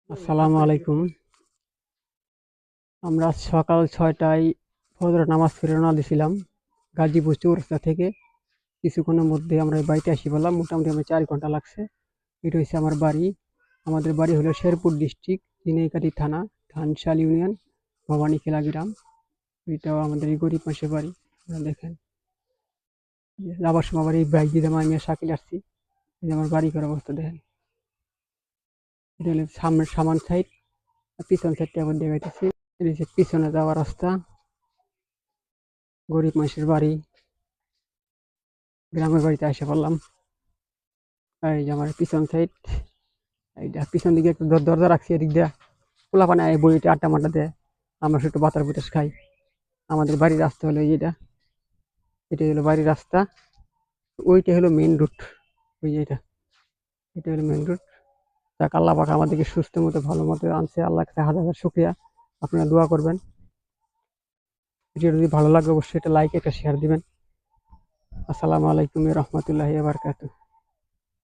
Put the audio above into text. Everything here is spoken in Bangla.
আসসালামু আলাইকুম। আমরা সকাল ৬টায় ফজরের নামাজ পড়ে রওনা দিছিলাম গাজীপুর চৌরাস্তা থেকে। কিছুক্ষণের মধ্যে আমরা এই বাড়িতে আসি বললাম, মোটামুটি আমার ৪ ঘন্টা লাগছে। এটা হচ্ছে আমার বাড়ি। আমাদের বাড়ি হলো শেরপুর ডিস্ট্রিক্ট, ঝিনাইগাতী থানা, ধানশাল ইউনিয়ন, ভবানীখেলা গ্রাম। এটাও আমাদের এই গরিব মানুষের বাড়ি। দেখেন, যাবার সময় আবার এই বাইক দিয়ে আমি আর শাকিল আসছি। এই যে আমার বাড়ি ঘর অবস্থা দেখেন। এটা হলো সামনের সামান সাইড, পিছন সাইডটা আবার দেখাইতেছি। এটা হচ্ছে পিছনে যাওয়ার রাস্তা। গরিব মানুষের বাড়ি, গ্রামের বাড়িতে এসে পড়লাম। এই যে আমার পিছন সাইড, এইটা পিছন দিকে একটু দরজা রাখছি, এদিক দিয়ে পোলাপানে এই বইটা আড্ডা মাড্ডা দেয়, আমরা একটু বাতাস বুতাস খাই। আমাদের বাড়ির রাস্তা হলো এইটা, এটাই হলো বাড়ির রাস্তা। ওইটা হলো মেইন রুট, ওই যে এটা হলো মেইন রুট। যাক, আল্লাহ পাক আমাদেরকে সুস্থ মতো ভালো মতো আনছে, আল্লাহ কাছে হাজার হাজার শুক্রিয়া। আপনারা দোয়া করবেন। ভিডিও যদি ভালো লাগে অবশ্যই একটা লাইক একটা শেয়ার দিবেন। আসসালামু আলাইকুম রহমতুল্লাহি ওয়া বারাকাতুহু।